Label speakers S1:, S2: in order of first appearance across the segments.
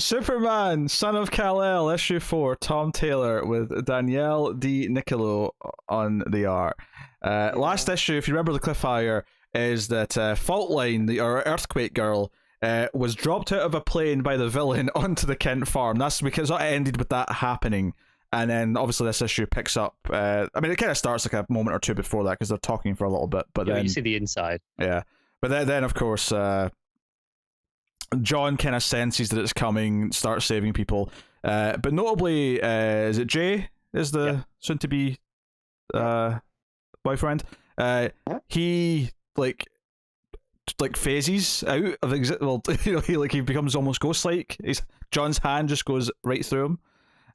S1: Superman, Son of Kal-El, issue 4, Tom Taylor with Danielle Di Niccolo on the art. Last issue, if you remember the cliffhanger, is that Fault Line, or Earthquake Girl, was dropped out of a plane by the villain onto the Kent farm. That's because it ended with that happening. And then obviously this issue picks up. I mean, it kind of starts like a moment or two before that because they're talking for a little bit. But then
S2: you see the inside.
S1: Yeah, but then of course, John kind of senses that it's coming, starts saving people. But notably, is it Jay? Is the soon-to-be boyfriend? He like phases out of he becomes almost ghost-like. John's hand just goes right through him,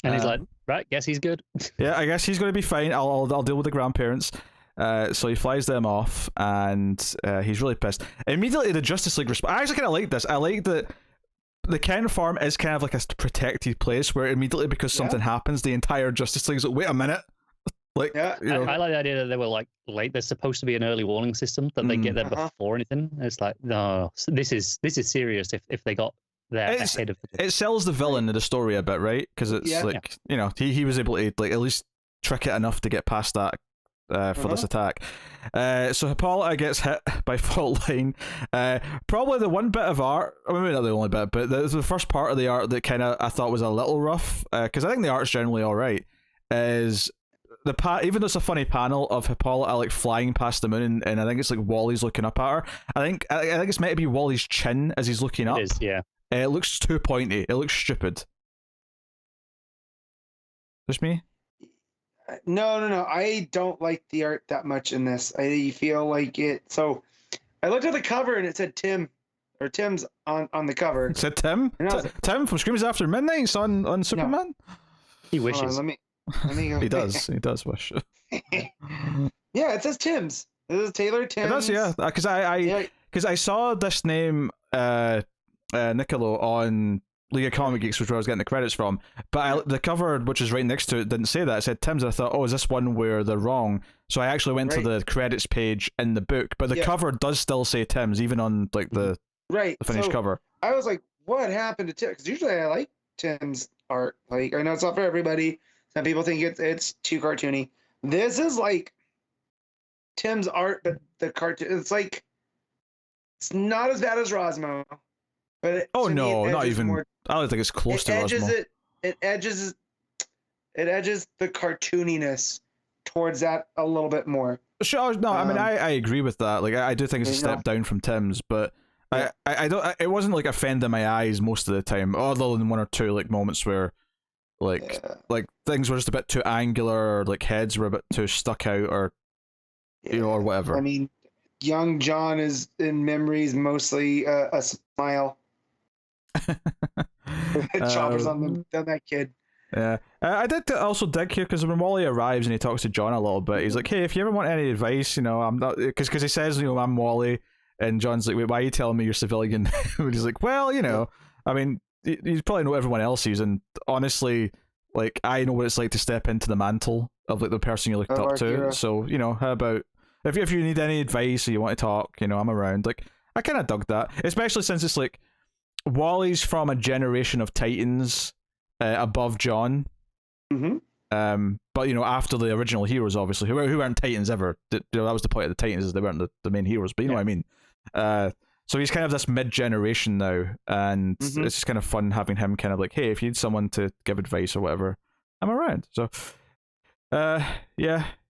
S2: and he's like, right, guess he's good.
S1: Yeah, I guess he's going to be fine. I'll deal with the grandparents. So he flies them off, and he's really pissed. Immediately, the Justice League responds. I actually kind of like this. I like that the Kent farm is kind of like a protected place where immediately, because something happens, the entire Justice League is like, wait a minute. Like,
S2: I like the idea that they were like late. There's supposed to be an early warning system that they get there before anything. It's like, no, this is serious. If they got there ahead of
S1: it sells the villain of the story a bit, right? Because it's he was able to like at least trick it enough to get past that for this attack. So Hippolyta gets hit by Fault Line. Probably the one bit of art, I mean, maybe not the only bit, but the first part of the art that kind of I thought was a little rough, because I think the art's generally all right, is even though it's a funny panel of Hippolyta like flying past the moon, and I think it's like Wally's looking up at her. I think it's meant to be Wally's chin as he's looking up.
S2: It is, yeah.
S1: It looks too pointy. It looks stupid. Just me?
S3: No. I don't like the art that much in this. I feel like it. So I looked at the cover and it said Tim, or Tim's on the cover.
S1: It said Tim? Tim from Screams After Midnight on Superman?
S2: No. He wishes.
S3: Let me go.
S1: He does wish.
S3: Yeah, it says Tim's. It is Taylor Tim's.
S1: It does, yeah. Because I saw this name, Niccolo, on League of Comic Geeks, which is where I was getting the credits from, but the cover, which is right next to it, didn't say that. It said Tim's, and I thought, oh, is this one where they're wrong? So I actually went to the credits page in the book, but the cover does still say Tim's, even on like the finished cover.
S3: I was like, what happened to Tim? Because usually I like Tim's art. Like, I know it's not for everybody. Some people think it's too cartoony. This is like Tim's art, but the cartoon, it's like, it's not as bad as Rosmo. But
S1: not even. I don't think it's close to Rosmo.
S3: It edges the cartooniness towards that a little bit more.
S1: Sure, no, I mean I agree with that. Like I do think it's a step down from Tim's, but I don't. It wasn't like offending my eyes most of the time, other than one or two like moments where like things were just a bit too angular, or like heads were a bit too stuck out, or or whatever.
S3: I mean, young John is in memories mostly a smile. Choppers on that kid.
S1: Yeah, I did also dig here because when Wally arrives and he talks to John a little bit, he's like, "Hey, if you ever want any advice, I'm not," because he says, "I'm Wally," and John's like, "Wait, why are you telling me you're civilian?" And he's like, "Well, I mean, you probably know everyone else's, and honestly, like I know what it's like to step into the mantle of like the person you looked up to. Hero. So how about if you need any advice or you want to talk, I'm around." Like I kind of dug that, especially since it's like Wally's from a generation of Titans above John.
S3: Mm-hmm.
S1: But after the original heroes, obviously, who weren't Titans ever. That was the point of the Titans, is they weren't the main heroes. But you know what I mean. So he's kind of this mid-generation now, and it's just kind of fun having him kind of like, hey, if you need someone to give advice or whatever, I'm around. So, So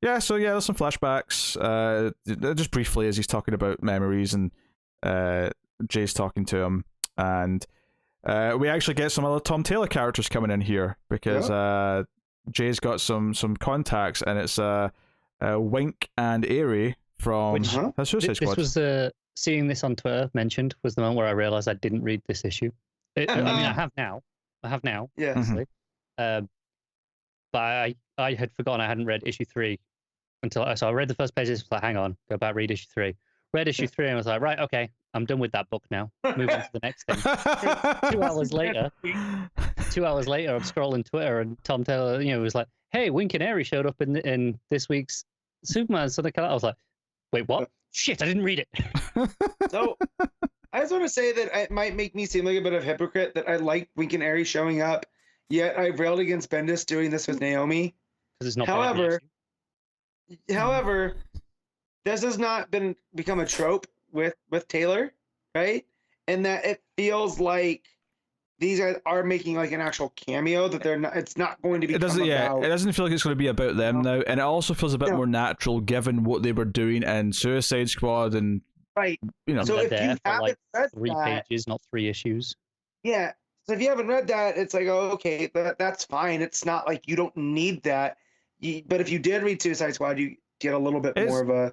S1: there's some flashbacks. Just briefly as he's talking about memories, and Jay's talking to him, and we actually get some other Tom Taylor characters coming in here because Jay's got some contacts, and it's Wink and Airy from Suicide Squad.
S2: This was seeing this on Twitter mentioned was the moment where I realized I didn't read this issue. I mean, I have now.
S3: Yeah.
S2: Obviously. But I had forgotten I hadn't read issue 3 until I read the first page. I was like, hang on, go back, read issue 3. Read issue 3 and I was like, right, okay, I'm done with that book now. Move on to the next thing. 2 hours later, I'm scrolling Twitter and Tom Taylor, was like, hey, Wink and Airy showed up in this week's Superman. So I was like, wait, what? Shit, I didn't read it.
S3: So I just want to say that it might make me seem like a bit of a hypocrite that I like Wink and Aerie showing up, yet I railed against Bendis doing this with Naomi.
S2: Because it's not.
S3: However, this has not become a trope with Taylor, right? And that it feels like these guys are making like an actual cameo, that they're not. It's not going to be.
S1: It doesn't. Yeah, it doesn't feel like it's going to be about them now, and it also feels a bit more natural given what they were doing in Suicide Squad and.
S3: Right.
S1: You know,
S3: so if you haven't read
S2: 3 pages, not 3 issues.
S3: Yeah. So if you haven't read that, it's like, oh, okay, that's fine. It's not like you don't need that. But if you did read Suicide Squad, you get a little bit more of a.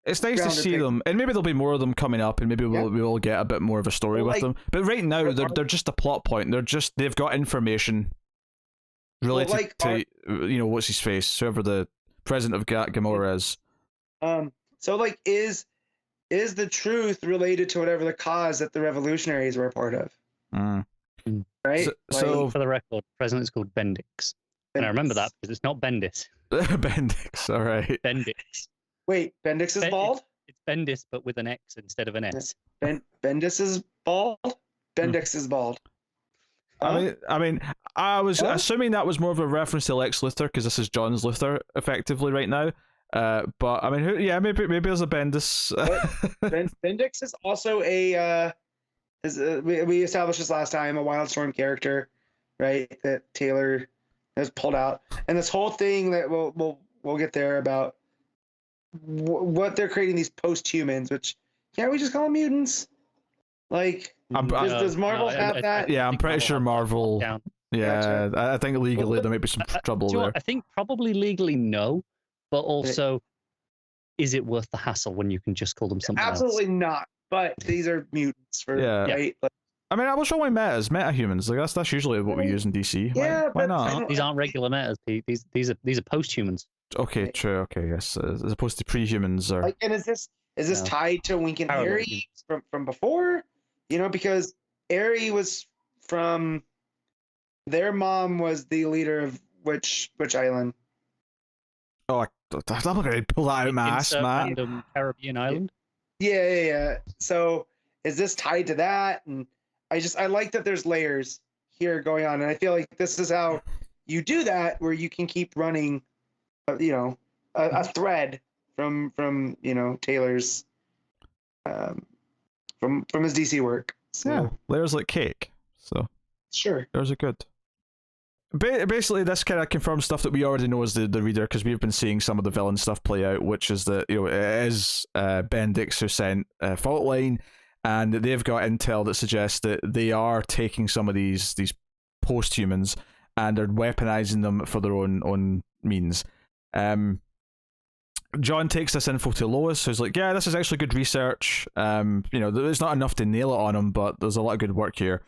S1: It's nice to see them, and maybe there'll be more of them coming up, and maybe we'll get a bit more of a story with them. But right now, they're just a plot point. They've got information related to what's his face, whoever the president of Gamora is.
S3: So like is the truth related to whatever the cause that the revolutionaries were a part of? Right?
S1: So
S2: for the record, the president is called Bendix. And I remember that because it's not Bendis.
S1: Bendix, all right.
S2: Bendix.
S3: Wait, Bendix is bald?
S2: It's Bendis, but with an X instead of an S.
S3: Bendis is bald? Bendix is bald.
S1: I mean, I was assuming that was more of a reference to Lex Luthor, because this is John's Luthor, effectively, right now. But I mean, maybe there's a Bendis.
S3: Bendix is also we established this last time, a Wildstorm character, right? That Taylor has pulled out, and this whole thing that we'll get there about what they're creating these post-humans, which can't we just call them mutants? Like, does Marvel have that?
S1: Yeah, I'm pretty sure Marvel. Yeah, gotcha. I think legally there might be some trouble there.
S2: I think probably legally no. But also, is it worth the hassle when you can just call them something
S3: Absolutely not. But these are mutants, right? Like,
S1: I mean, I will show my metahumans. Like that's usually what we use in DC.
S3: Yeah,
S1: why not?
S2: These aren't regular metas. These are post-humans.
S1: Okay, true. Okay, yes, as opposed to pre-humans. Or
S3: like, and is this tied to Wink and Aerie from before? Because Aerie was from their mom was the leader of which island?
S1: Oh, I'm not going to pull that out of my ass, Matt.
S2: Random Caribbean island.
S3: Yeah. So is this tied to that? And I like that there's layers here going on, and I feel like this is how you do that, where you can keep running, a thread from Taylor's, from his DC work. So.
S1: Yeah, layers like cake. So
S3: sure,
S1: those are good. Basically, this kind of confirms stuff that we already know as the reader, because we've been seeing some of the villain stuff play out, which is that it is Bendix who sent Fault Line, and they've got intel that suggests that they are taking some of these post-humans and are weaponizing them for their own means. John takes this info to Lois, who's like, "Yeah, this is actually good research. There's not enough to nail it on him, but there's a lot of good work here."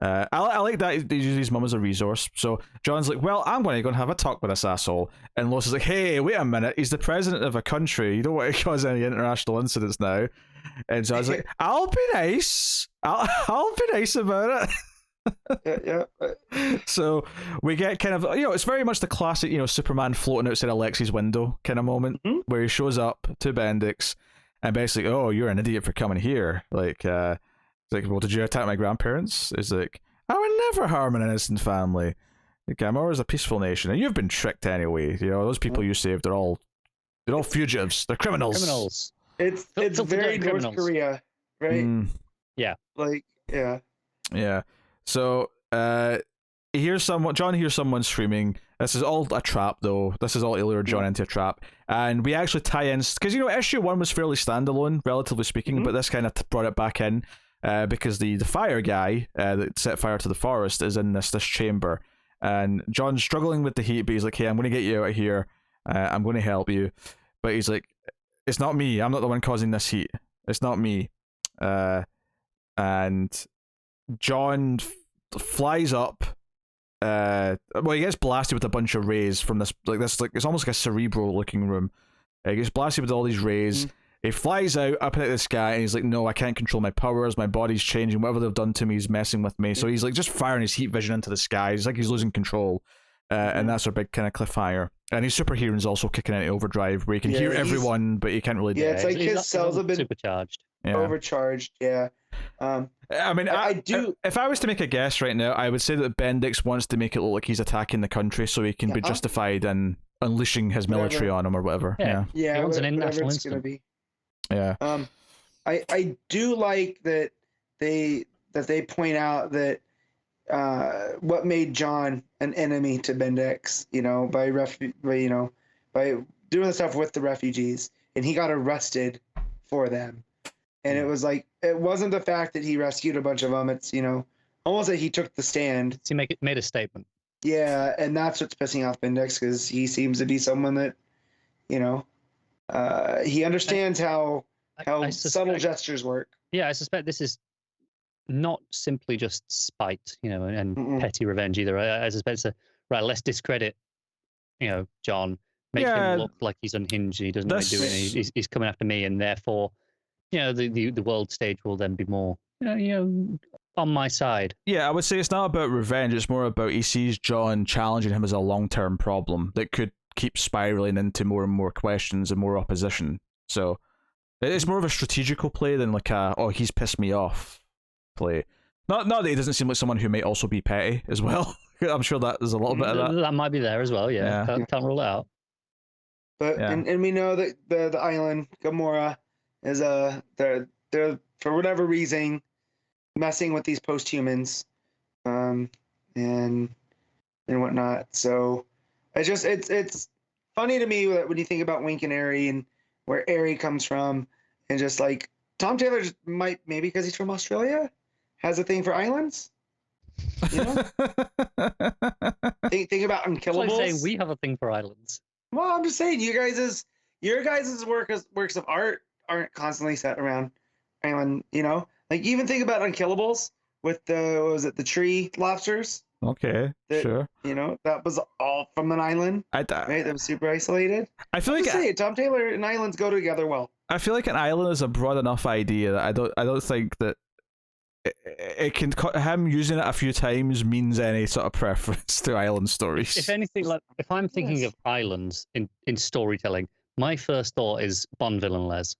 S1: I like that he uses his mum as a resource. So John's like, well, I'm going to go and have a talk with this asshole. And Lois is like, hey, wait a minute. He's the president of a country. You don't want to cause any international incidents now. And so I was like, I'll be nice. I'll be nice about it.
S3: Yeah.
S1: So we get kind of, it's very much the classic, Superman floating outside Alexi's window kind of moment, where he shows up to Bendix and basically, oh, you're an idiot for coming here. It's like, well, did you attack my grandparents? It's like, I would never harm an innocent family. Like, Gamora is a peaceful nation, and you've been tricked anyway. Those people you saved, they're all fugitives. They're criminals.
S3: It's very North Korea, right?
S2: Yeah.
S3: Like, yeah.
S1: Yeah. So, John hears someone screaming. This is all a trap, though. This is all to lure John into a trap. And we actually tie in, because, issue 1 was fairly standalone, relatively speaking, but this kind of brought it back in. Because the fire guy that set fire to the forest is in this chamber, and John's struggling with the heat, but he's like, hey, I'm going to get you out of here, I'm going to help you, but he's like, it's not me, I'm not the one causing this heat, it's not me. And John flies up, he gets blasted with a bunch of rays from this it's almost like a cerebral looking room. He gets blasted with all these rays. He flies out up into the sky, and he's like, no, I can't control my powers, my body's changing, whatever they've done to me is messing with me. So he's like just firing his heat vision into the sky. He's like he's losing control. And that's our big kind of cliffhanger. And his super hearing's also kicking into overdrive, where he can hear everyone, but he can't really do
S3: it's like his cells have been
S2: supercharged.
S3: Overcharged, yeah.
S1: I mean,
S3: I do.
S1: If I was to make a guess right now, I would say that Bendix wants to make it look like he's attacking the country, so he can be justified in unleashing his military on him or whatever.
S2: Yeah,
S3: yeah,
S2: it was an
S3: whatever
S2: international
S3: it's gonna
S2: incident.
S3: be.
S1: Yeah.
S3: I do like that they point out that what made John an enemy to Bendix, by doing the stuff with the refugees, and he got arrested for them. And it was like, it wasn't the fact that he rescued a bunch of them. It's, almost that he took the stand.
S2: He made a statement.
S3: Yeah, and that's what's pissing off Bendix, because he seems to be someone that, he understands how subtle gestures work.
S2: Yeah, I suspect this is not simply just spite, and petty revenge either. I suspect it's let's discredit, John, make him look like he's unhinged, he doesn't know what he's doing, he's coming after me, and therefore, the world stage will then be more, on my side.
S1: Yeah, I would say it's not about revenge, it's more about he sees John challenging him as a long-term problem that could keep spiraling into more and more questions and more opposition. So it's more of a strategical play than like he's pissed me off play. Not that he doesn't seem like someone who might also be petty as well. I'm sure that there's a little bit of that.
S2: That might be there as well, yeah. Can't rule it out.
S3: But and we know that the island, Gamora, is they're for whatever reason messing with these post-humans, and whatnot. So it's funny to me that when you think about Wink and Airy and where Airy comes from, and just like Tom Taylor maybe because he's from Australia, has a thing for islands. Think about Unkillables.
S2: It's like saying we have a thing for islands.
S3: Well, I'm just saying your guys' works of art aren't constantly set around island. Like even think about Unkillables with the tree lobsters.
S1: Okay, sure.
S3: That was all from an island. Right, that was super isolated.
S1: I feel
S3: Tom Taylor and islands go together well.
S1: I feel like an island is a broad enough idea that I don't think that it can, him using it a few times means any sort of preference to island stories.
S2: If anything, like if I'm thinking of islands in storytelling, my first thought is Bond villain Les.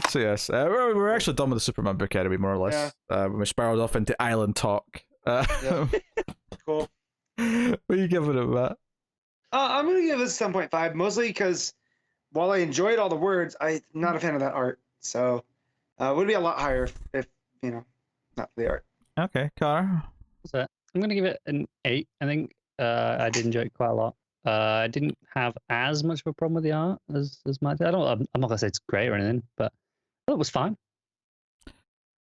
S1: So yes, we're actually done with the Superman book anyway, more or less. When we spiraled off into island talk.
S3: Cool.
S1: What are you giving it, Matt?
S3: I'm going to give this 7.5, mostly because while I enjoyed all the words, I'm not a fan of that art. So it would be a lot higher if not for the art.
S1: Okay, Connor?
S2: So I'm going to give it an 8. I think I did enjoy it quite a lot. I didn't have as much of a problem with the art as Matt did. I'm not going to say it's great or anything, but I thought it was fine.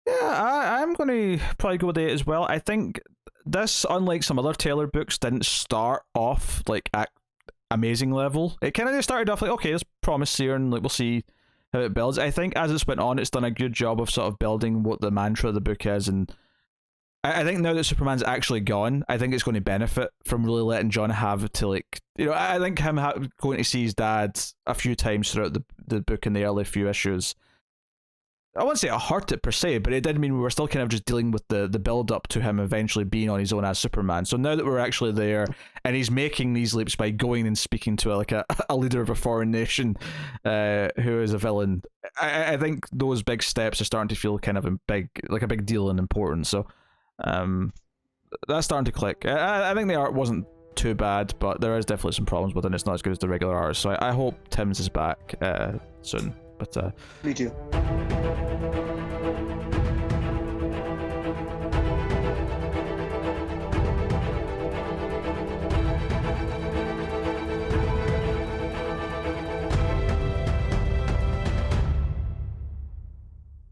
S1: Yeah, I'm going to probably go with 8 as well. I think this, unlike some other Taylor books, didn't start off like at amazing level. It kind of just started off like, okay, there's promise here, and like we'll see how it builds. I think as it's went on, it's done a good job of sort of building what the mantra of the book is, and I think now that Superman's actually gone, I think it's going to benefit from really letting John have to, like, I think him going to see his dad a few times throughout the book in the early few issues, I wouldn't say it hurt it per se, but it did mean we were still kind of just dealing with the build up to him eventually being on his own as Superman. So now that we're actually there, and he's making these leaps by going and speaking to a leader of a foreign nation who is a villain, I think those big steps are starting to feel kind of a big deal and important. So that's starting to click. I think the art wasn't too bad, but there is definitely some problems with it, and it's not as good as the regular art. So I hope Tim's is back soon. But
S3: me too.